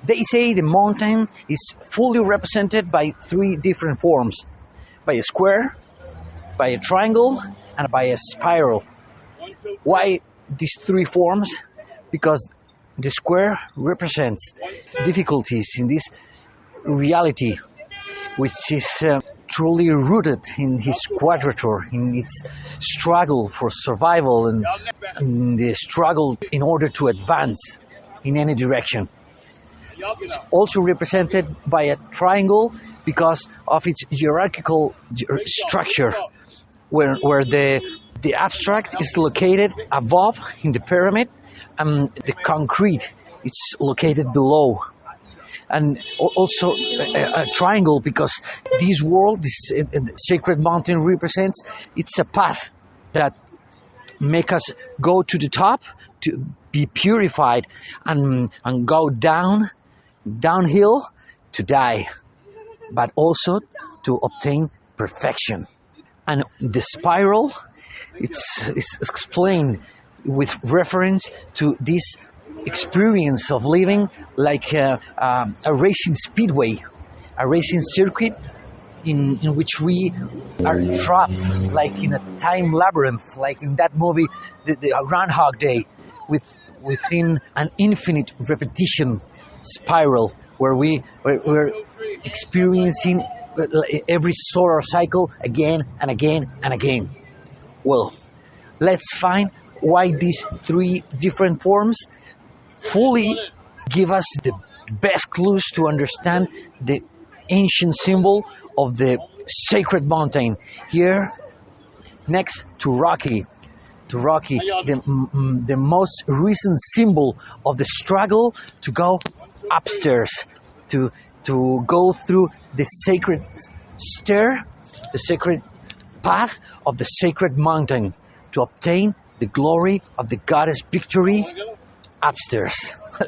They say the mountain is fully represented by three different forms: by a square, by a triangle, and by a spiral. Why these three forms? Because the square represents difficulties in this reality, which is truly rooted in his quadrature, in its struggle for survival and the struggle in order to advance in any direction. It's also represented by a triangle because of its hierarchical structure, where the abstract is located above in the pyramid and the concrete is located below. And also a triangle because this world, this sacred mountain represents, it's a path that make us go to the top to be purified and go downhill to die, but also to obtain perfection. And the spiral, it's explained with reference to this experience of living like a racing speedway, a racing circuit in which we are trapped like in a time labyrinth, like in that movie, the Groundhog Day, within an infinite repetition spiral where we're experiencing every solar cycle again and again and again. Well, let's find why these three different forms fully give us the best clues to understand the ancient symbol of the sacred mountain. Here, next to Rocky, the most recent symbol of the struggle to go upstairs, to go through the sacred stair, the sacred path of the sacred mountain, to obtain the glory of the goddess victory upstairs.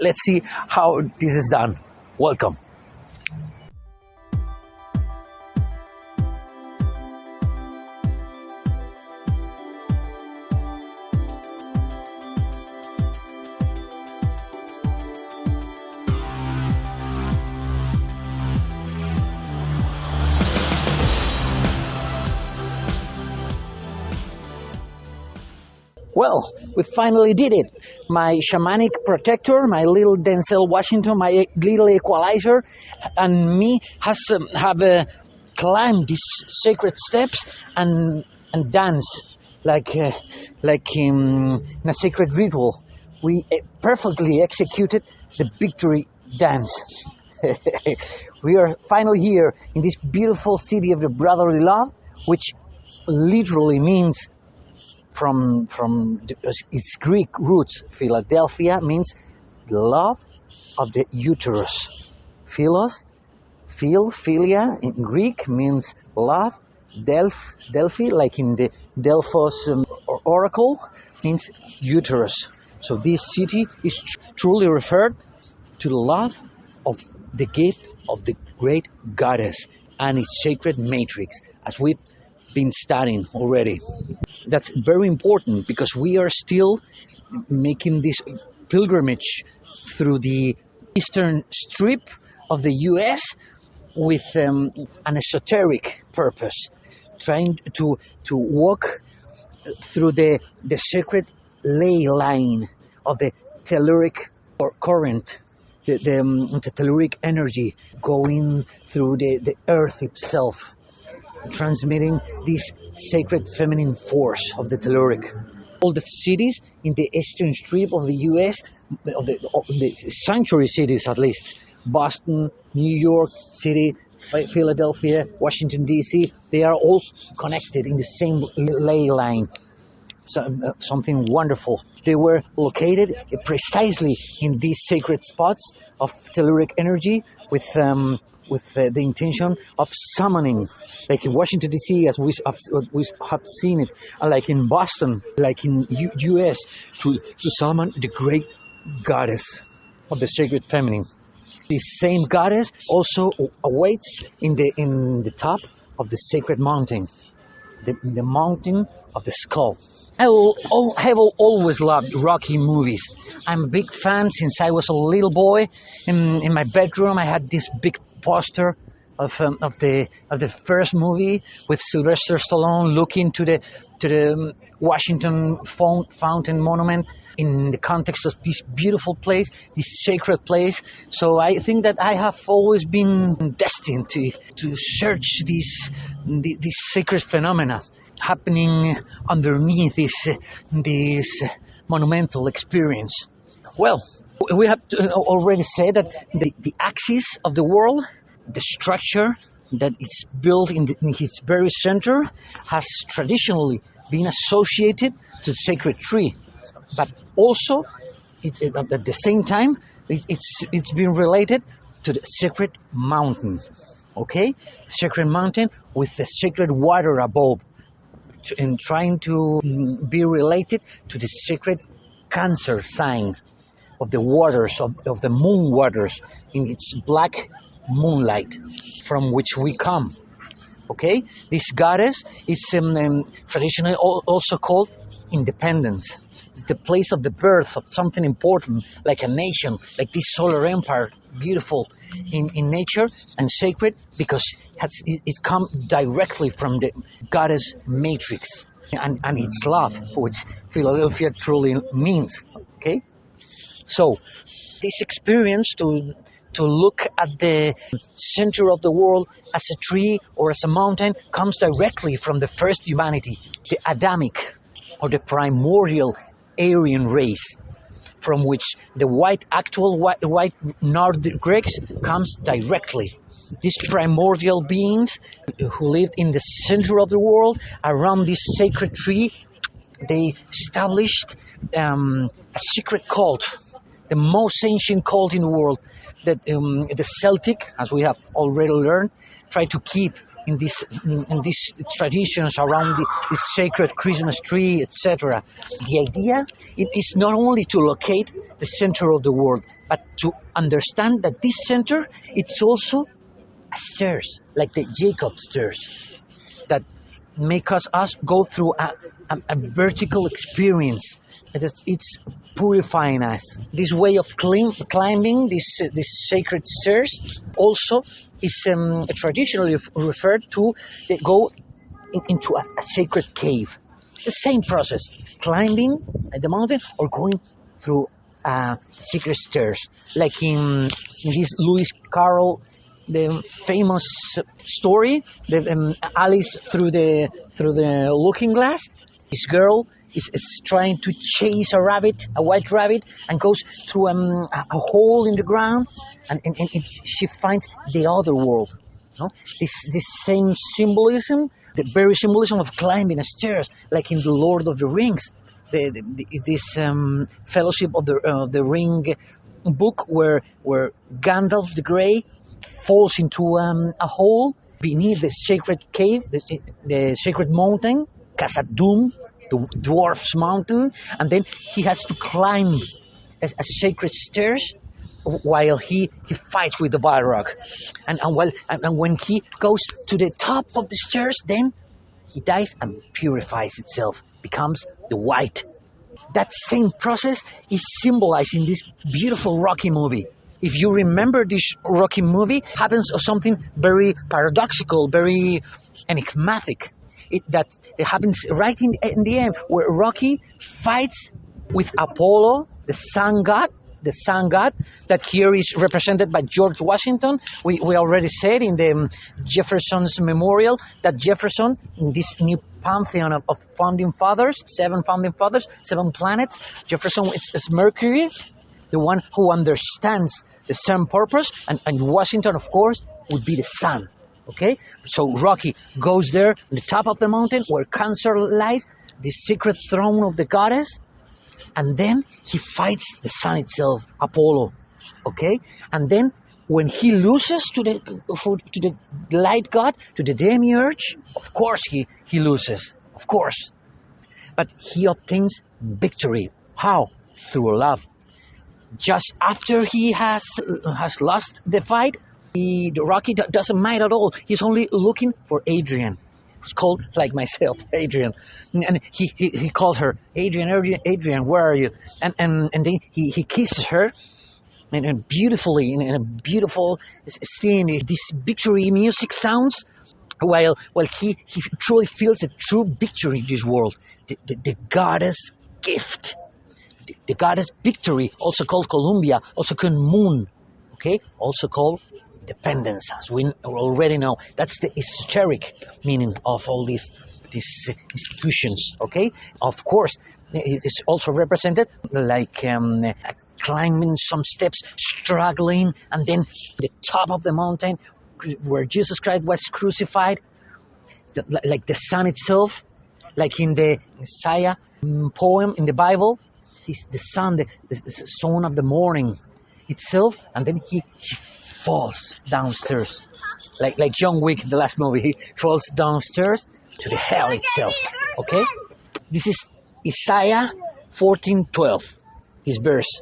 Let's see how this is done. Welcome. Well, we finally did it. My shamanic protector, my little Denzel Washington, my little equalizer, and me have climbed these sacred steps and dance like in a sacred ritual. We perfectly executed the victory dance. We are finally here in this beautiful city of the brotherly love, which literally means from its Greek roots. Philadelphia means the love of the uterus. Philia in Greek means love. Delphi, like in the Delphos oracle, means uterus. So this city is truly referred to the love of the gift of the great goddess and its sacred matrix, as we've been studying already. That's very important because we are still making this pilgrimage through the eastern strip of the US with an esoteric purpose, trying to walk through the sacred ley line of the telluric current, the telluric energy going through the earth itself, transmitting this sacred feminine force of the telluric. All the cities in the eastern strip of the US, of the sanctuary cities at least, Boston, New York City, Philadelphia, Washington DC, they are all connected in the same ley line. So, something wonderful. They were located precisely in these sacred spots of telluric energy with the intention of summoning, like in Washington D.C., as we have seen it, like in Boston, like in U.S., to summon the great goddess of the sacred feminine. This same goddess also awaits in the top of the sacred mountain, the mountain of the skull. have always loved Rocky movies. I'm a big fan since I was a little boy. In my bedroom, I had this big poster of the first movie with Sylvester Stallone looking to the Washington Fountain Monument in the context of this beautiful place, this sacred place. So I think that I have always been destined to search these sacred phenomena happening underneath this monumental experience. Well, we have already said that the axis of the world, the structure that is built in its very center, has traditionally been associated to the sacred tree, but also at the same time it's been related to the sacred mountain. Okay, sacred mountain with the sacred water above, and trying to be related to the sacred Cancer sign of the waters, of the moon waters, in its black moonlight from which we come. Okay, this goddess is traditionally also called independence. It's the place of the birth of something important, like a nation, like this solar empire, beautiful in nature and sacred because it's come directly from the goddess matrix and its love, which Philadelphia truly means. Okay, so this experience to look at the center of the world as a tree or as a mountain comes directly from the first humanity, the Adamic or the primordial Aryan race, from which the white Nordic Greeks comes directly. These primordial beings who lived in the center of the world around this sacred tree, they established a secret cult, the most ancient cult in the world, that the Celtic, as we have already learned, try to keep in these traditions around the sacred Christmas tree, etc. The idea is not only to locate the center of the world, but to understand that this center, it's also stairs, like the Jacob stairs, that make us go through a vertical experience. It's purifying us. This way of climbing this sacred stairs also is traditionally referred to go into a sacred cave. It's the same process, climbing the mountain or going through secret stairs, like in this Lewis Carroll, the famous story, that Alice through the looking glass. This girl is trying to chase a white rabbit, and goes through a hole in the ground, and she finds the other world. No? This same symbolism, the very symbolism of climbing a stairs, like in the Lord of the Rings, this Fellowship of the Ring book, where Gandalf the Grey falls into a hole beneath the sacred cave, the sacred mountain, Khazad-dûm, the dwarf's mountain, and then he has to climb a sacred stairs while he fights with the Balrog, and when he goes to the top of the stairs, then he dies and purifies itself, becomes the white. That same process is symbolized in this beautiful Rocky movie. If you remember this Rocky movie, happens something very paradoxical, very enigmatic. It happens right in the end, where Rocky fights with Apollo, the sun god, that here is represented by George Washington. We already said in the Jefferson's memorial that Jefferson, in this new pantheon of founding fathers, 7 founding fathers, 7 planets, Jefferson is Mercury, the one who understands the sun purpose, and Washington, of course, would be the sun. Okay, so Rocky goes there on the top of the mountain where Cancer lies, the secret throne of the goddess, and then he fights the sun itself, Apollo. Okay, and then when he loses to the light god, to the demiurge, of course he loses, of course, but he obtains victory. How? Through love. Just after he has lost the fight, the Rocky doesn't mind at all. He's only looking for Adrian. who's called like myself, Adrian, and he calls her Adrian, where are you? And then he kisses her, and beautifully in a beautiful scene. This victory music sounds. While he truly feels a true victory in this world, the goddess gift, the goddess victory, also called Columbia, also called Moon, okay, also called dependence, as we already know. That's the esoteric meaning of all these institutions, okay. Of course, it is also represented like climbing some steps, struggling, and then the top of the mountain where Jesus Christ was crucified, like the sun itself, like in the Isaiah poem in the Bible. He's the sun, the son of the morning itself, and then he falls downstairs, like John Wick, the last movie. He falls downstairs to the hell itself. Okay, this is Isaiah 14:12. This verse: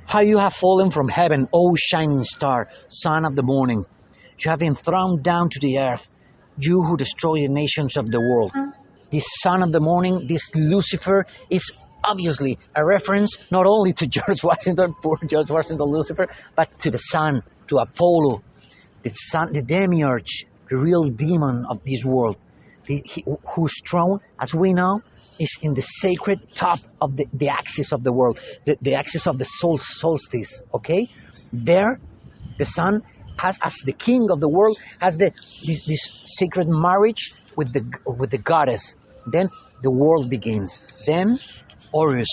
"How you have fallen from heaven, O shining star, son of the morning! You have been thrown down to the earth, you who destroy the nations of the world." This son of the morning, this Lucifer, is obviously a reference not only to George Washington, poor George Washington Lucifer, but to the sun, to Apollo, the sun, the demiurge, the real demon of this world, whose throne, as we know, is in the sacred top of the axis of the world, the axis of the solstice, okay? There, the sun has, as the king of the world, has this sacred marriage with the goddess. Then the world begins. Then Horus.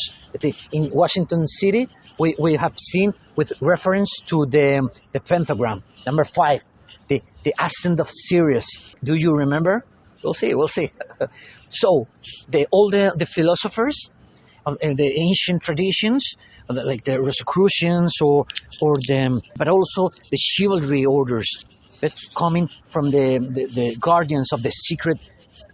In Washington City, we have seen with reference to the pentagram, number 5, the ascent of Sirius. Do you remember? We'll see. So all the philosophers of the ancient traditions, like the Rosicrucians but also the chivalry orders, that's coming from the guardians of the secret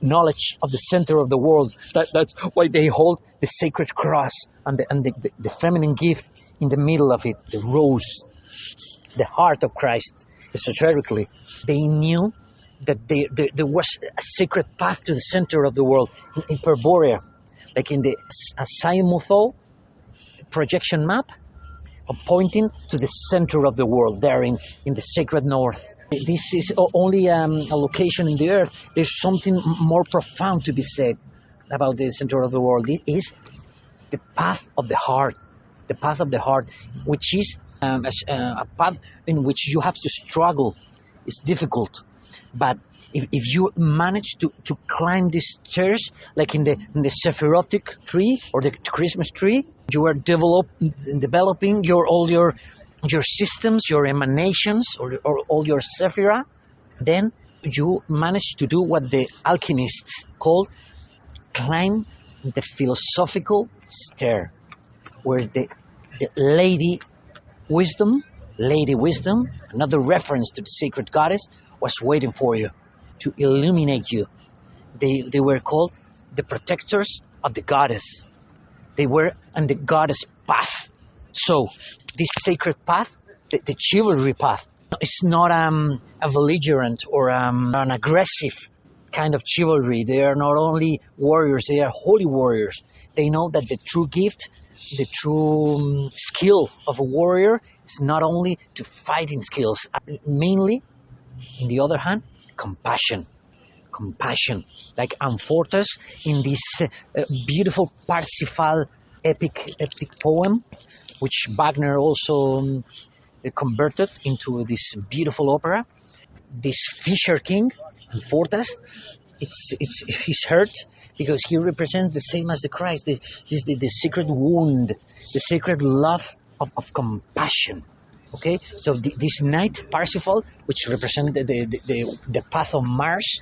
knowledge of the center of the world. That's why they hold the sacred cross and the feminine gift in the middle of it, the rose, the heart of Christ. Esoterically, they knew that there was a sacred path to the center of the world in Hyperborea, like in the azimuthal projection map, pointing to the center of the world, there in the sacred north. This is only a location in the earth. There's something more profound to be said about the center of the world. It is the path of the heart, which is a path in which you have to struggle. It's difficult, but if you manage to climb these stairs, like in the Sephirotic tree or the Christmas tree, you are developing all your systems, your emanations, or all your sephira. Then you manage to do what the alchemists call climb the philosophical stair, where the Lady Wisdom, another reference to the sacred goddess, was waiting for you to illuminate you. They were called the protectors of the goddess. They were on the goddess path. So this sacred path, the chivalry path, is not a belligerent or an aggressive kind of chivalry. They are not only warriors, they are holy warriors. They know that the true gift, the true skill of a warrior is not only to fighting skills, mainly, on the other hand, compassion, like Amfortas in this beautiful Parsifal epic poem, which Wagner also converted into this beautiful opera. This Fisher King, Amfortas, he's hurt because he represents the same as the Christ, the secret wound, the sacred love of compassion. Okay, so this knight Parsifal, which represents the path of Mars,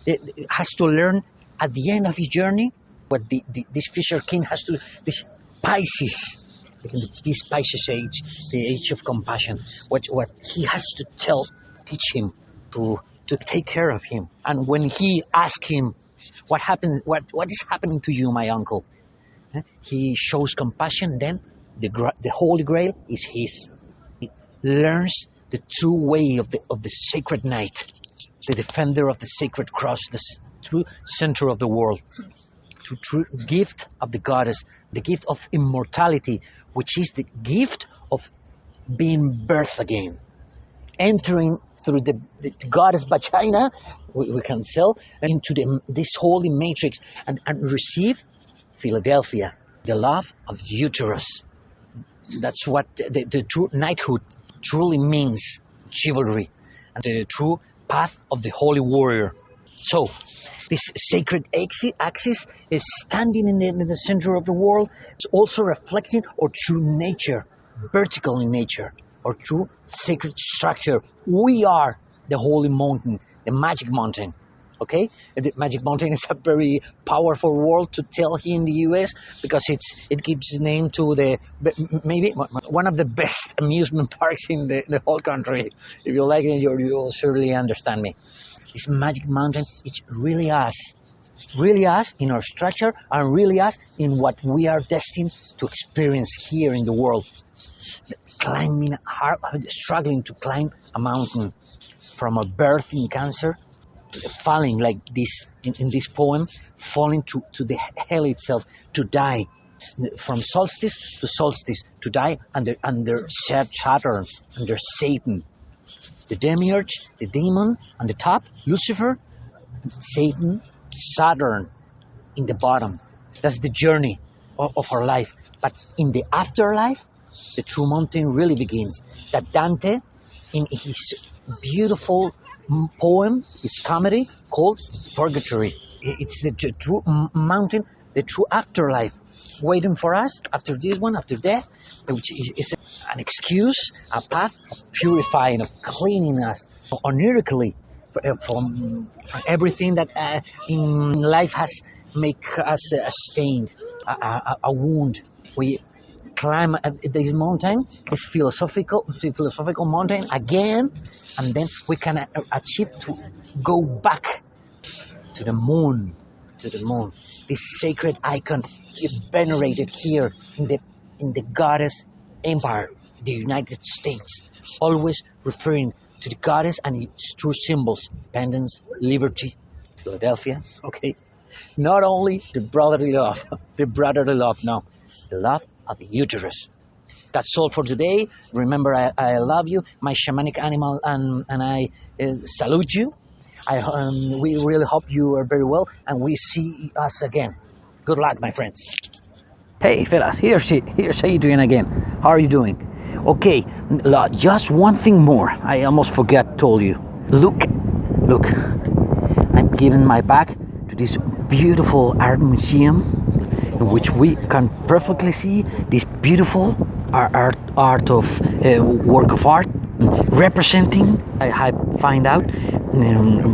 it has to learn at the end of his journey what this Fisher King has to. This Pisces, this Pisces age, the age of compassion. What he has to teach him to take care of him. And when he asks him, what happened? What is happening to you, my uncle? He shows compassion. Then the Holy Grail is his. He learns the true way of the sacred knight. the defender of the sacred cross, the true center of the world, the true gift of the goddess, the gift of immortality, which is the gift of being birthed again, entering through the goddess vagina, we can sell into this holy matrix and receive Philadelphia, the love of the uterus. That's what the true knighthood truly means, chivalry, and the true path of the holy warrior. So, this sacred axis is standing in the center of the world. It's also reflecting our true nature, vertical in nature, our true sacred structure. We are the holy mountain, the magic mountain. Okay, the magic mountain is a very powerful word to tell here in the U.S. because it gives name to maybe one of the best amusement parks in the whole country. If you like it, you'll surely understand me. This magic mountain, it's really us in our structure, and really us in what we are destined to experience here in the world. Struggling to climb a mountain, from a birth in Cancer, falling like this in this poem, falling to the hell itself, to die, from solstice to solstice, to die under Saturn, under Satan, the demiurge, the demon on the top, Lucifer, Satan, Saturn in the bottom. That's the journey of our life. But in the afterlife, the true mountain really begins. That Dante, in his beautiful poem, his comedy called Purgatory, it's the true mountain, the true afterlife waiting for us after this one, after death, which is an excuse, a path of purifying, of cleaning us onirically from everything that in life has make us stained, a wound. We climb this mountain, this philosophical mountain again, and then we can achieve to go back to the moon, this sacred icon venerated here in the goddess empire, the United States, always referring to the goddess and its true symbols: independence, liberty, Philadelphia. Okay, not only the brotherly love, no, the love of the uterus. That's all for today. Remember, I love you, my shamanic animal, and I salute you. We really hope you are very well, and we see us again. Good luck, my friends. Hey, fellas, here's Adrian again. How are you doing? Okay, just one thing more. I almost forgot told you. Look, I'm giving my back to this beautiful art museum, in which we can perfectly see this beautiful art of work of art representing, I find out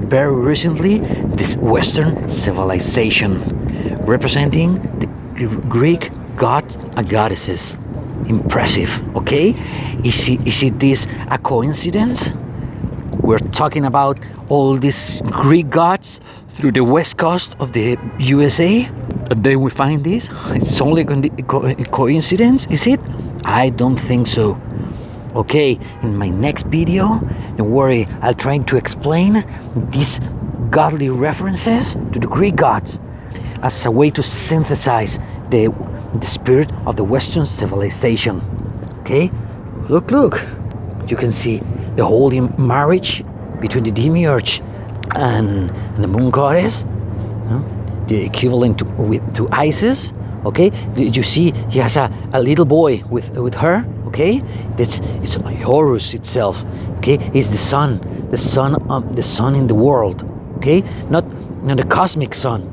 very recently, this Western civilization, representing the Greek gods and goddesses. Impressive, okay? Is it this a coincidence? We're talking about all these Greek gods through the west coast of the USA, and then we find this. It's only a coincidence, is it? I don't think so. Okay, in my next video, don't worry, I'll try to explain these godly references to the Greek gods as a way to synthesize the spirit of the Western civilization. Okay, look, you can see the holy marriage between the demiurge and the moon goddess, the equivalent to Isis. Okay, you see he has a little boy with her. Okay, it's Horus itself. Okay, he's the sun in the world. Okay, not the cosmic sun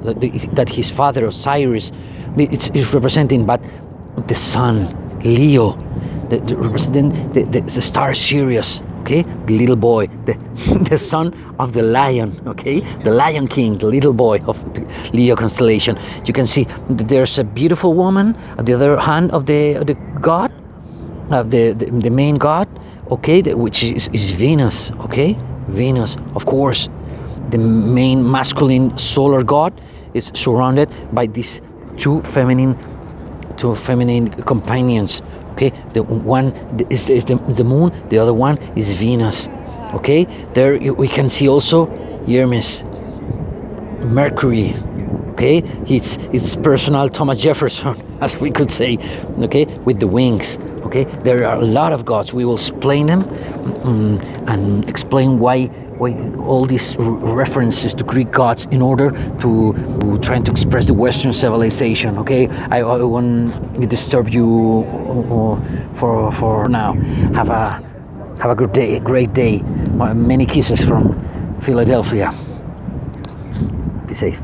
that his father Osiris it's representing, but the sun, Leo, representing the star Sirius. Okay, the little boy, the son of the lion. Okay, the Lion King, the little boy of the Leo constellation. You can see that there's a beautiful woman at the other hand of the god, of the main god. Okay, which is Venus. Okay, Venus, of course, the main masculine solar god, is surrounded by these two feminine companions. Okay, the one is the moon, the other one is Venus. Okay, there we can see also Hermes, Mercury. Okay, it's personal Thomas Jefferson, as we could say. Okay, with the wings. Okay, there are a lot of gods. We will explain them, and explain why all these references to Greek gods in order to trying to express the Western civilization. Okay, I won't disturb you for now. Have a good day, a great day. Many kisses from Philadelphia. Be safe.